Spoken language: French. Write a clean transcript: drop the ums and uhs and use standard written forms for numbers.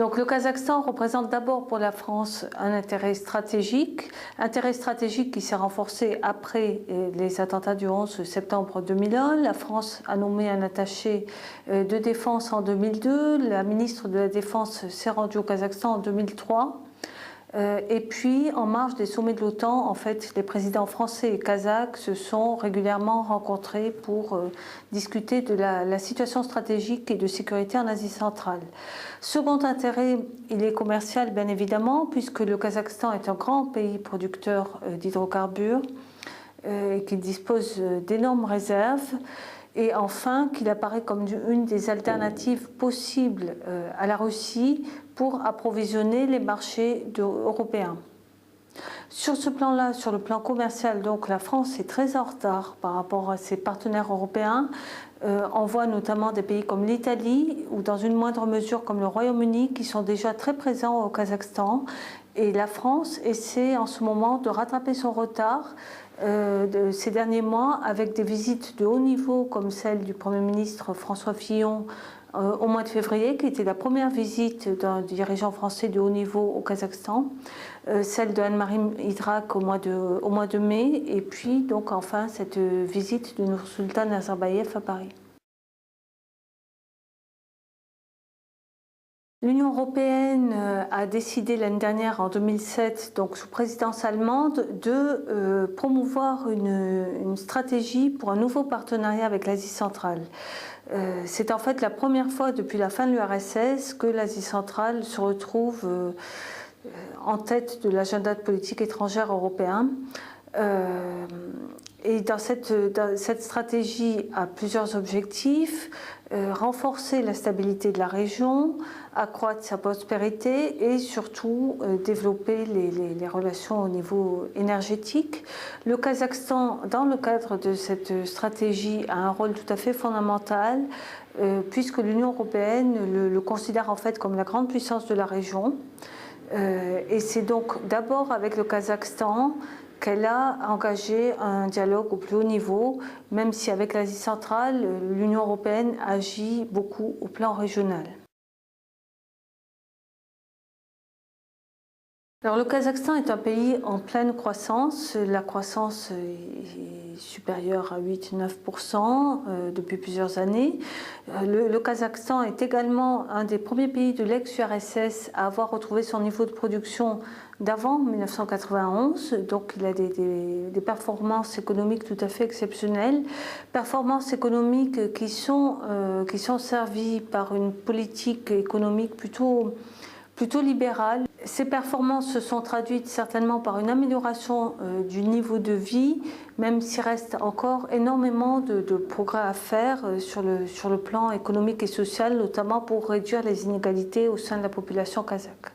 Donc le Kazakhstan représente d'abord pour la France un intérêt stratégique qui s'est renforcé après les attentats du 11 septembre 2001. La France a nommé un attaché de défense en 2002, la ministre de la Défense s'est rendue au Kazakhstan en 2003. Et puis, en marge des sommets de l'OTAN, en fait, les présidents français et kazakhs se sont régulièrement rencontrés pour discuter de la situation stratégique et de sécurité en Asie centrale. Second intérêt, il est commercial, bien évidemment, puisque le Kazakhstan est un grand pays producteur d'hydrocarbures et qu'il dispose d'énormes réserves. Et enfin, qu'il apparaît comme une des alternatives possibles à la Russie pour approvisionner les marchés européens. Sur ce plan-là, sur le plan commercial, donc la France est très en retard par rapport à ses partenaires européens. On voit notamment des pays comme l'Italie ou dans une moindre mesure comme le Royaume-Uni qui sont déjà très présents au Kazakhstan. Et la France essaie en ce moment de rattraper son retard de ces derniers mois avec des visites de haut niveau comme celle du Premier ministre François Fillon au mois de février, qui était la première visite d'un dirigeant français de haut niveau au Kazakhstan, celle de Anne-Marie Idrak au mois de mai, et puis donc enfin cette visite de Nursultan Nazarbayev à Paris. L'Union européenne a décidé l'année dernière, en 2007, donc sous présidence allemande, de promouvoir une stratégie pour un nouveau partenariat avec l'Asie centrale. C'est en fait la première fois depuis la fin de l'URSS que l'Asie centrale se retrouve en tête de l'agenda de politique étrangère européen. Et dans cette stratégie a plusieurs objectifs: renforcer la stabilité de la région, accroître sa prospérité et surtout développer les relations au niveau énergétique. Le Kazakhstan, dans le cadre de cette stratégie, a un rôle tout à fait fondamental puisque l'Union européenne le considère en fait comme la grande puissance de la région. Et c'est donc d'abord avec le Kazakhstan qu'elle a engagé un dialogue au plus haut niveau, même si avec l'Asie centrale, l'Union européenne agit beaucoup au plan régional. Alors, le Kazakhstan est un pays en pleine croissance. La croissance est supérieure à 8-9% depuis plusieurs années. Le Kazakhstan est également un des premiers pays de l'ex-URSS à avoir retrouvé son niveau de production d'avant 1991. Donc il a des performances économiques tout à fait exceptionnelles. Performances économiques qui sont servies par une politique économique plutôt libérale. Ces performances se sont traduites certainement par une amélioration du niveau de vie, même s'il reste encore énormément de progrès à faire sur le plan économique et social, notamment pour réduire les inégalités au sein de la population kazakhe.